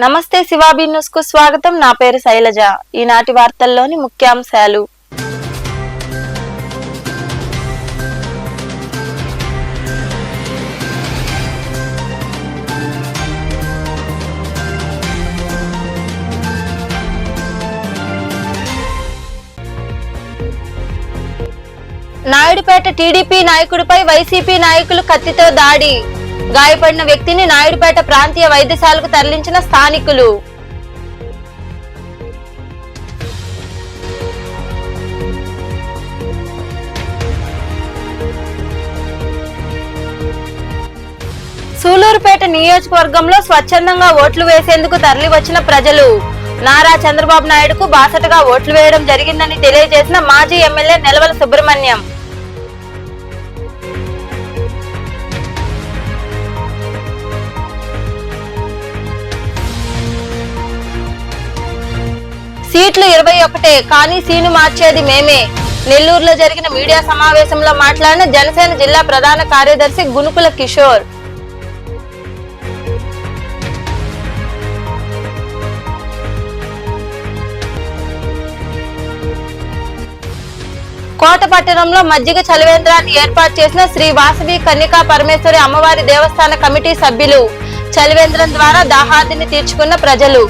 నమస్తే శివాబీ న్యూస్ కు స్వాగతం. నా పేరు శైలజ. ఈనాటి వార్తల్లోని ముఖ్యాంశాలు. నాయుడుపేట టీడీపీ నాయకుడిపై వైసీపీ నాయకులు కత్తితో దాడి. గాయపడిన వ్యక్తిని నాయుడుపేట ప్రాంతీయ వైద్యశాలకు తరలించిన స్థానికులు. సూలూరుపేట నియోజకవర్గంలో స్వచ్ఛందంగా ఓట్లు వేసేందుకు తరలి వచ్చిన ప్రజలు. నారా చంద్రబాబు నాయుడుకు బాసటగా ఓట్లు వేయడం జరిగిందని తెలియజేసిన మాజీ ఎమ్మెల్యే నెలవల సుబ్రహ్మణ్యం. సీట్లు 21 కానీ సీను మార్చేది మేమే. నెల్లూరులో జరిగిన మీడియా సమావేశంలో మాట్లాడిన జనసేన జిల్లా ప్రధాన కార్యదర్శి గునుకుల కిషోర్. కోటపట్టణంలో మజ్జిగ చలివేంద్రాన్ని ఏర్పాటు చేసిన శ్రీ వాసవి కన్యకా పరమేశ్వరి అమ్మవారి దేవస్థాన కమిటీ సభ్యులు. చలివేంద్రం ద్వారా దాహార్తిని తీర్చుకున్న ప్రజలు.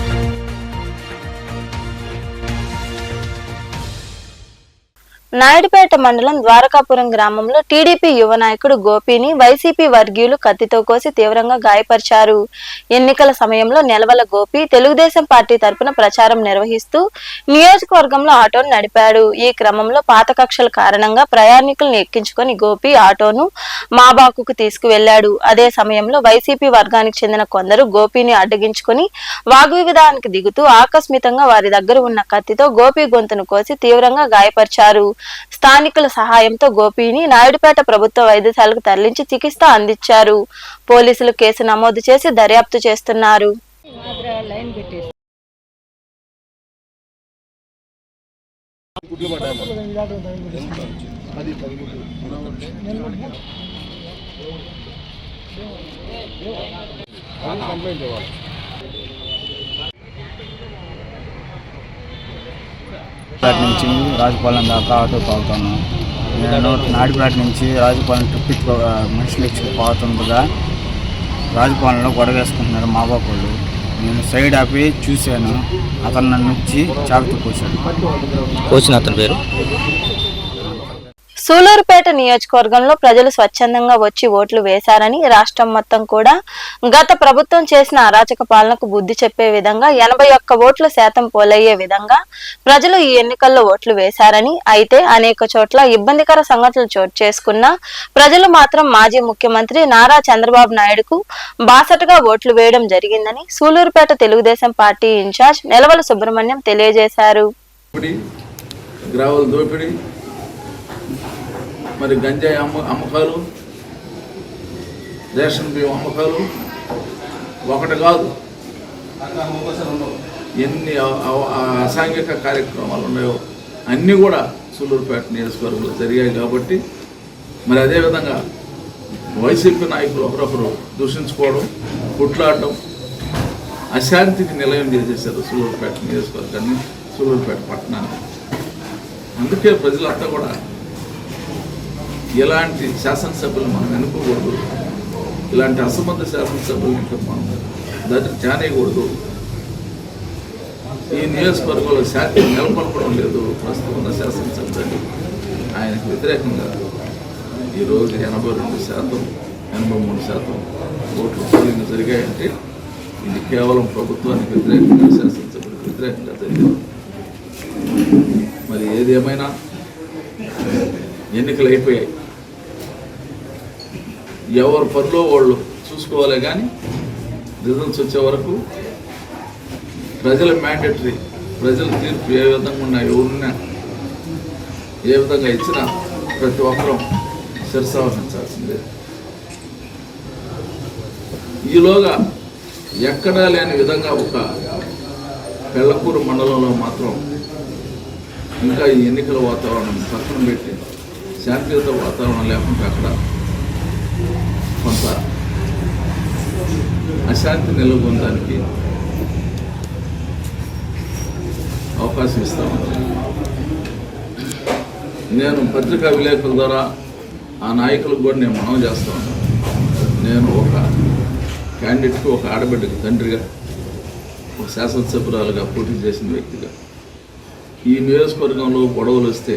నాయుడుపేట మండలం ద్వారకాపురం గ్రామంలో టీడీపీ యువ నాయకుడు గోపిని వైసీపీ వర్గీయులు కత్తితో కోసి తీవ్రంగా గాయపరిచారు. ఎన్నికల సమయంలో నెలవల గోపి తెలుగుదేశం పార్టీ తరపున ప్రచారం నిర్వహిస్తూ నియోజకవర్గంలో ఆటోను నడిపాడు. ఈ క్రమంలో పాత కక్షల కారణంగా ప్రయాణికులను ఎక్కించుకొని గోపి ఆటోను మాబాకుకు తీసుకువెళ్లాడు. అదే సమయంలో వైసీపీ వర్గానికి చెందిన కొందరు గోపిని అడ్డగించుకుని వాగ్వివాదానికి దిగుతూ ఆకస్మికంగా వారి దగ్గర ఉన్న కత్తితో గోపి గొంతును కోసి తీవ్రంగా గాయపరిచారు. స్థానికుల సహాయంతో గోపిని నాయుడుపేట ప్రభుత్వ వైద్యశాలకు తరలించి చికిత్స అందించారు. పోలీసులు కేసు నమోదు చేసి దర్యాప్తు చేస్తున్నారు. నుంచి రాజుపాలెం దాకా ఆటో పోతాను. నేను నాయుడుపేట నుంచి రాజుపాలెం ట్రిప్ మనుషులు పోతుండగా రాజుపాలెంలో గొడవ వేసుకుంటున్నారు మా బాబు. నేను సైడ్ ఆపి చూశాను. అతను నన్ను వచ్చి చాకుతూ కోసిన అతని పేరు. సూలూరుపేట నియోజకవర్గంలో ప్రజలు స్వచ్ఛందంగా వచ్చి ఓట్లు వేశారని, రాష్ట్రం మొత్తం కూడా గత ప్రభుత్వం చేసిన అరాచక పాలనకు బుద్ధి చెప్పే విధంగా 81% పోలయ్యే విధంగా ప్రజలు ఈ ఎన్నికల్లో ఓట్లు వేశారని, అయితే అనేక చోట్ల ఇబ్బందికర సంఘటనలు చోటు చేసుకున్నా ప్రజలు మాత్రం మాజీ ముఖ్యమంత్రి నారా చంద్రబాబు నాయుడుకు బాసటగా ఓట్లు వేయడం జరిగిందని సూలూరుపేట తెలుగుదేశం పార్టీ ఇన్ఛార్జ్ నెలవల సుబ్రహ్మణ్యం తెలియజేశారు. మరి గంజాయి అమ్మకాలు, రేషన్ బియ్యం అమ్మకాలు ఒకటి కాదు, ఎన్ని అసాంఘిక కార్యక్రమాలు ఉన్నాయో అన్నీ కూడా సూలూరుపేట నియోజకవర్గంలో జరిగాయి. కాబట్టి మరి అదేవిధంగా వైసీపీ నాయకులు ఒకరొకరు దూషించుకోవడం, కొట్లాడడం, అశాంతికి నిలయం చేసేసారు సూలూరుపేట నియోజకవర్గాన్ని, సూలూరుపేట పట్టణాన్ని. అందుకే ప్రజలంతా కూడా ఇలాంటి శాసనసభ్యులు మనం ఎన్నుకోకూడదు, ఇలాంటి అసమర్థ శాసనసభ్యులు ఇంకా మనం దాన్ని జానేయకూడదు. ఈ నియోజకవర్గంలో శాంతి నెలకొల్పడం లేదు. ప్రస్తుతం ఉన్న శాసనసభ్యులు ఆయనకు వ్యతిరేకంగా ఈరోజు 82%, 83% ఓట్లు పోలింగ్ జరిగాయంటే ఇది కేవలం ప్రభుత్వానికి వ్యతిరేకంగా, శాసనసభ్యులకు వ్యతిరేకంగా జరిగింది. మరి ఏది ఏమైనా ఎన్నికలు అయిపోయాయి. ఎవరు పనిలో వాళ్ళు చూసుకోవాలి. కానీ రిజల్ట్స్ వచ్చే వరకు ప్రజల మ్యాండేటరీ, ప్రజల తీర్పు ఏ విధంగా ఉన్నా, ఎవరున్నా ఏ విధంగా ఇచ్చినా ప్రతి ఒక్కరూ శిరసావహించాల్సిందే. ఈలోగా ఎక్కడా లేని విధంగా ఒక పెళ్లకూరు మండలంలో మాత్రం ఇంకా ఈ ఎన్నికల వాతావరణం పక్కన పెట్టి శాంతియుత వాతావరణం లేకుండా అక్కడ కొంత అశాంతి నెలకొనడానికి అవకాశం ఇస్తామని నేను పత్రికా విలేకరుల ద్వారా ఆ నాయకులకు కూడా నేను మనవి చేస్తా ఉన్నాను. నేను ఒక క్యాండిడేట్కి, ఒక ఆడబిడ్డకి తండ్రిగా, ఒక శాసనసభ్యురాలుగా పోటీ చేసిన వ్యక్తిగా ఈ నియోజకవర్గంలో గొడవలు వస్తే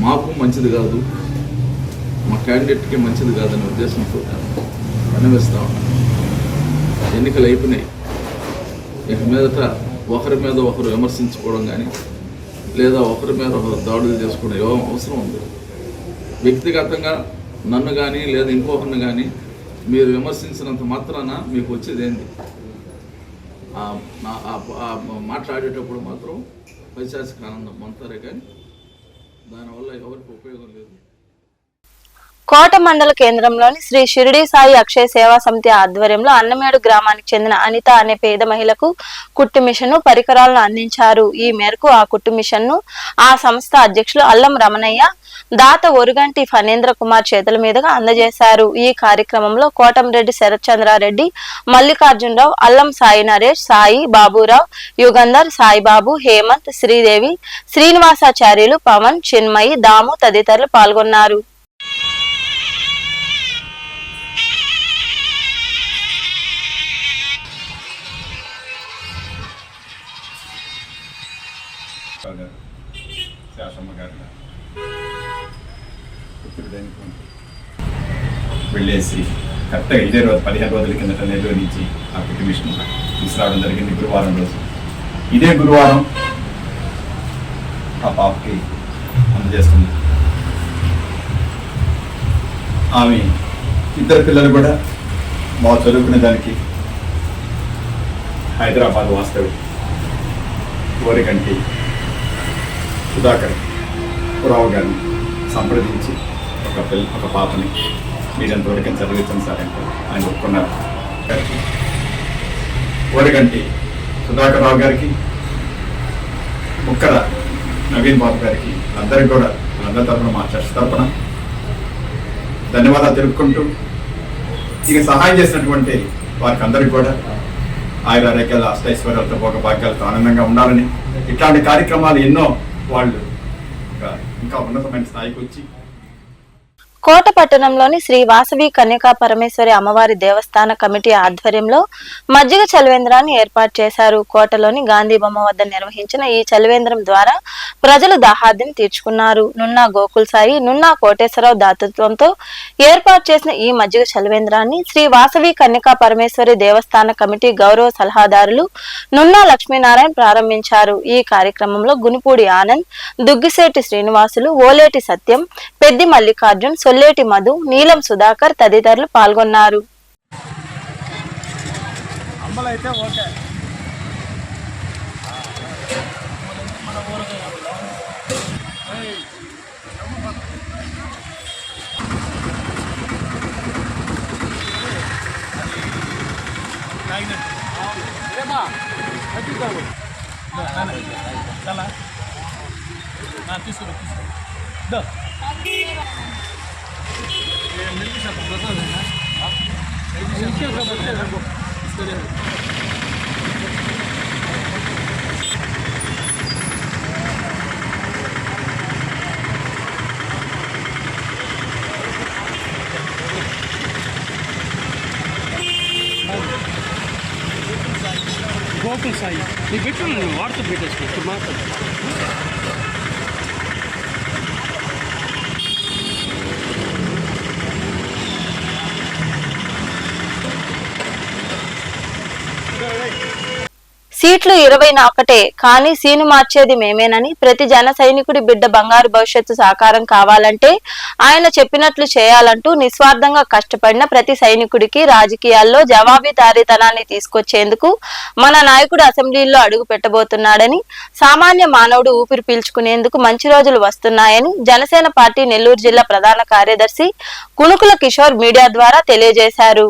మాకు మంచిది కాదు, మా క్యాండిడేట్కి మంచిది కాదనే ఉద్దేశంతో విన్నవిస్తా ఉన్నాను. ఎన్నికలు అయిపోయినాయి. ఇక మీదట ఒకరి మీద ఒకరు విమర్శించుకోవడం కానీ లేదా ఒకరి మీద ఒకరు దాడులు చేసుకోవడం ఏమో అవసరం ఉంది. వ్యక్తిగతంగా నన్ను కానీ లేదా ఇంకొకరిని కానీ మీరు విమర్శించినంత మాత్రాన మీకు వచ్చేది ఏంది? మాట్లాడేటప్పుడు మాత్రం పైశాచిక ఆనందం పొందుతారే కానీ దానివల్ల ఎవరికి ఉపయోగం లేదు. కోట మండల కేంద్రంలోని శ్రీ షిరిడి సాయి అక్షయ సేవా సమితి ఆధ్వర్యంలో అన్నమేడు గ్రామానికి చెందిన అనిత అనే పేద మహిళకు కుట్టు మిషన్ పరికరాలను అందించారు. ఈ మేరకు ఆ కుట్టు మిషన్ ను ఆ సంస్థ అధ్యక్షులు అల్లం రమణయ్య దాత ఒరుగంటి ఫణేంద్ర కుమార్ చేతుల మీదుగా అందజేశారు. ఈ కార్యక్రమంలో కోటంరెడ్డి శరత్ చంద్రారెడ్డి, మల్లికార్జునరావు, అల్లం సాయి నరేష్, సాయి బాబురావు, యుగంధర్, సాయిబాబు, హేమంత్, శ్రీదేవి, శ్రీనివాసాచార్యులు, పవన్, చిన్మయి, దాము తదితరులు పాల్గొన్నారు. వెళ్ళేసి కరెక్ట్గా ఇదే రోజు 15 రోజుల కిందట నెల్లూరు నుంచి ఆ కుట్టు మిషన్ తీసుకురావడం జరిగింది. గురువారం రోజు, ఇదే గురువారం ఆ పాపకి అందజేస్తుంది. ఆమె ఇద్దరు పిల్లలు కూడా బాగా చదువుకునే దానికి హైదరాబాద్ వాస్తవి ఓరిగంటి సుధాకర్ రావు గారిని సంప్రదించి ఒక పాపని మీరెంతవరకు చదివించండి సార్ అంటే ఆయన ఒప్పుకున్నారు. ఓరిగంటి సుధాకర్ రావు గారికి, ముక్కర నవీన్ బాబు గారికి, అందరికి కూడా అందరి తరఫున మా చర్చ్ తరఫున ధన్యవాదాలు తెలుపుకుంటూ, ఇక సహాయం చేసినటువంటి వారికి అందరికి కూడా ఆయుర ఆరోగ్యాల అష్టైశ్వర్యాలతో భోగ భాగ్యాలతో ఆనందంగా ఉండాలని, ఇట్లాంటి కార్యక్రమాలు ఎన్నో వాళ్ళు ఇంకా ఉన్నతమైన స్థాయికి వచ్చి కోట పట్టణంలోని శ్రీ వాసవి కన్యకా పరమేశ్వరి అమ్మవారి దేవస్థాన కమిటీ ఆధ్వర్యంలో మజ్జిగ చలివేంద్రాన్ని ఏర్పాటు చేశారు. కోటలోని గాంధీ బొమ్మ వద్ద నిర్వహించిన ఈ చలివేంద్రం ద్వారా ప్రజలు దాహార్తిని తీర్చుకున్నారు. నున్నా గోకుల్ సాయి, నున్నా కోటేశ్వరరావు దాతృత్వంతో ఏర్పాటు చేసిన ఈ మజ్జిగ చలివేంద్రాన్ని శ్రీ వాసవి కన్యకా పరమేశ్వరి దేవస్థాన కమిటీ గౌరవ సలహాదారులు నున్నా లక్ష్మీనారాయణ ప్రారంభించారు. ఈ కార్యక్రమంలో గునిపూడి ఆనంద్, దుగ్గిశెట్టి శ్రీనివాసులు, ఓలేటి సత్యం, పెద్ది మల్లికార్జున్, సొల్లేటి మధు, నీలం సుధాకర్ తదితరులు పాల్గొన్నారు. గోకుల్ సాయి నీ పెట్టు, వాట్సాప్ పెట్టేసుకో ఇప్పుడు మాట్లాడు. సీట్లు 21 కానీ సీను మార్చేది మేమేనని, ప్రతి జన సైనికుడి బిడ్డ బంగారు భవిష్యత్తు సాకారం కావాలంటే ఆయన చెప్పినట్లు చేయాలంటూ నిస్వార్థంగా కష్టపడిన ప్రతి సైనికుడికి రాజకీయాల్లో జవాబుదారీతనాన్ని తీసుకొచ్చేందుకు మన నాయకుడు అసెంబ్లీలో అడుగు పెట్టబోతున్నాడని, సామాన్య మానవుడు ఊపిరి పీల్చుకునేందుకు మంచి రోజులు వస్తున్నాయని జనసేన పార్టీ నెల్లూరు జిల్లా ప్రధాన కార్యదర్శి కునుకుల కిషోర్ మీడియా ద్వారా తెలియజేశారు.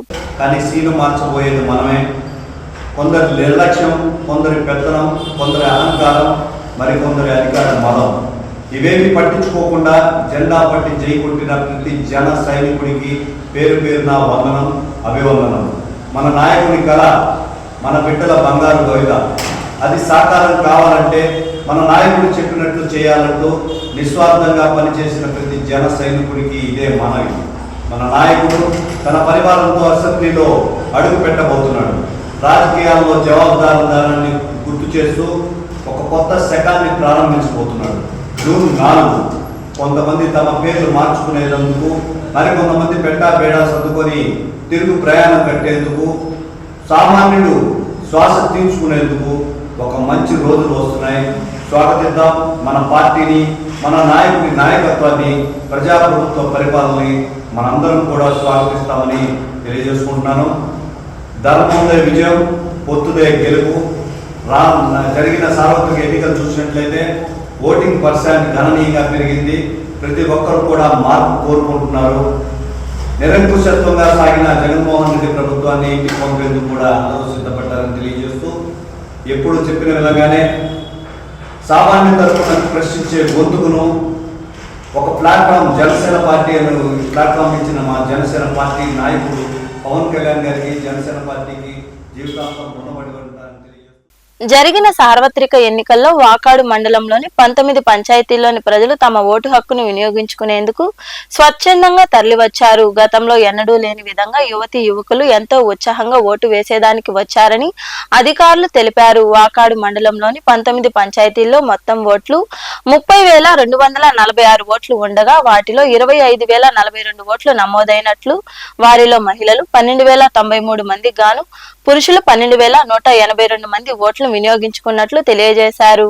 కొందరి నిర్లక్ష్యం, కొందరి పెత్తనం, కొందరి అహంకారం, మరికొందరి అధికార మదం ఇవేమి పట్టించుకోకుండా జెండా పట్టి జై కొట్టిన ప్రతి జన సైనికుడికి పేరు పేరున వందనం, అభివందనం. మన నాయకుని కళ మన బిడ్డల బంగారు భవిత అది సాకారం కావాలంటే మన నాయకుడు చెప్పినట్లు చేయాలంటూ నిస్వార్థంగా పనిచేసిన ప్రతి జన సైనికుడికి ఇదే మనవి. మన నాయకుడు తన పరివారంతో అసెంబ్లీలో అడుగు పెట్టబోతున్నాడు. రాజకీయాల్లో జవాబుదారీతనాన్ని గుర్తు చేస్తూ ఒక కొత్త శకాన్ని ప్రారంభించబోతున్నాడు. జూన్ 4 కొంతమంది తమ పేర్లు మార్చుకునేందుకు, మరికొంతమంది పెట్టాబేడా సర్దుకొని తిరుగు ప్రయాణం కట్టేందుకు, సామాన్యుడు శ్వాస తీర్చుకునేందుకు ఒక మంచి రోజులు వస్తున్నాయి. స్వాగతిద్దాం మన పార్టీని, మన నాయకుడి నాయకత్వాన్ని, ప్రజాప్రభుత్వ పరిపాలనని మనందరం కూడా స్వాగతిస్తామని తెలియజేసుకుంటున్నాను. ధర్మందే విజయం, పొత్తుదే గెలుపు. జరిగిన సార్వత్రిక ఎన్నికలు చూసినట్లయితే ఓటింగ్ పర్సెంట్ గణనీయంగా పెరిగింది. ప్రతి ఒక్కరు కూడా మార్పు కోరుకుంటున్నారు. నిరంకుశత్వంగా సాగిన జగన్మోహన్ రెడ్డి ప్రభుత్వాన్ని ఇంటికి పంపేందుకు కూడా అందరూ సిద్ధపడ్డారని తెలియజేస్తూ, ఎప్పుడు చెప్పిన విధంగానే సామాన్య తరఫున ప్రశ్నించే గొంతుకును ఒక ప్లాట్ఫామ్ జనసేన పార్టీ అని ప్లాట్ఫామ్ ఇచ్చిన మా జనసేన పార్టీ నాయకుడు పవన్ కళ్యాణ్ గారికి, జనసేన పార్టీకి జీవితాంతం రుణపడి ఉంటారని తెలియజేస్తూ, జరిగిన సార్వత్రిక ఎన్నికల్లో వాకాడు మండలంలోని 19 పంచాయతీల్లోని ప్రజలు తమ ఓటు హక్కును వినియోగించుకునేందుకు స్వచ్ఛందంగా తరలివచ్చారు. గతంలో ఎన్నడూ లేని విధంగా యువతీ యువకులు ఎంతో ఉత్సాహంగా ఓటు వేసేదానికి వచ్చారని అధికారులు తెలిపారు. వాకాడు మండలంలోని 19 పంచాయతీల్లో మొత్తం ఓట్లు 30,246 ఓట్లు ఉండగా వాటిలో 25,042 ఓట్లు నమోదైనట్లు, వారిలో మహిళలు 12,093 మంది గాను పురుషులు 12,182 మంది ఓట్లు వినియోగించుకున్నట్లు తెలియజేశారు.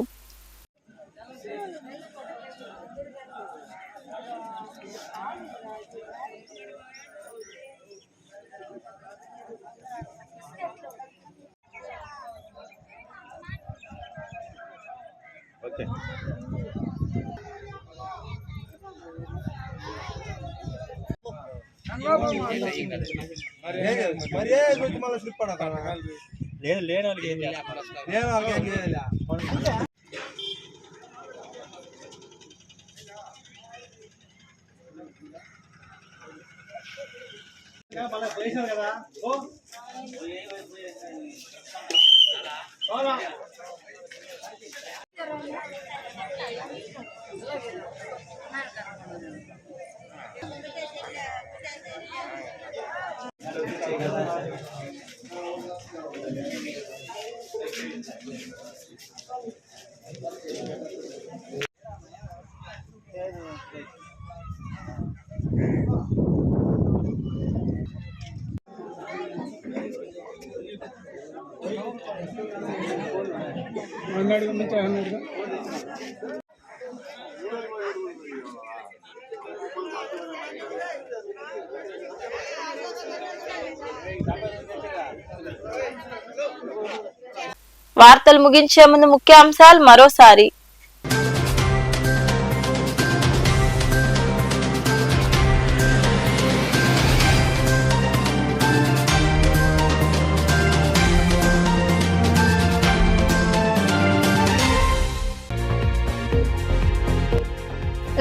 వార్తలు ముగించే ముందు ముఖ్యాంశాలు మరోసారి.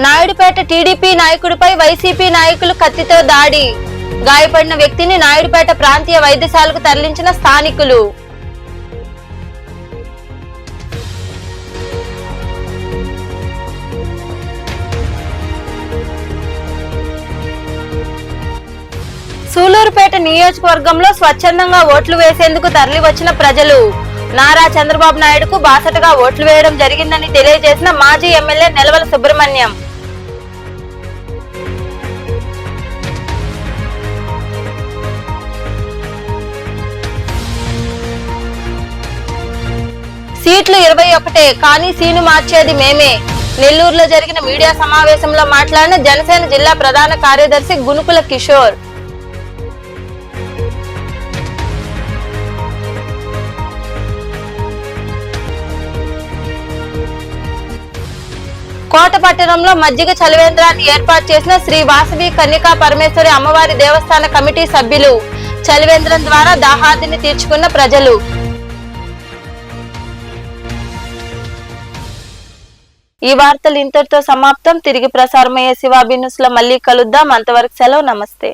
నాయుడుపేట టీడీపీ నాయకుడిపై వైసీపీ నాయకులు కత్తితో దాడి. గాయపడిన వ్యక్తిని నాయుడుపేట ప్రాంతీయ వైద్యశాలకు తరలించిన స్థానికులు. సూలూరుపేట నియోజకవర్గంలో స్వచ్ఛందంగా ఓట్లు వేసేందుకు తరలివచ్చిన ప్రజలు. నారా చంద్రబాబు నాయుడుకు బాసటగా ఓట్లు వేయడం జరిగిందని తెలియజేసిన మాజీ ఎమ్మెల్యే నెలవల సుబ్రహ్మణ్యం. సీట్లు 21 కానీ సీను మార్చేది మేమే. నెల్లూరులో జరిగిన మీడియా సమావేశంలో మాట్లాడిన జనసేన జిల్లా ప్రధాన కార్యదర్శి గునుకుల కిషోర్. కోటపట్టణంలో మజ్జిగ చలివేంద్రాన్ని ఏర్పాటు చేసిన శ్రీ వాసవి కన్యకా పరమేశ్వరి అమ్మవారి దేవస్థాన కమిటీ సభ్యులు. చలివేంద్రం ద్వారా దాహార్తిని తీర్చుకున్న ప్రజలు. ఈ వార్తలు ఇంతటితో సమాప్తం. తిరిగి ప్రసారమయ్యే శివాబి న్యూస్ లో మళ్ళీ కలుద్దాం. అంతవరకు సెలవు. నమస్తే.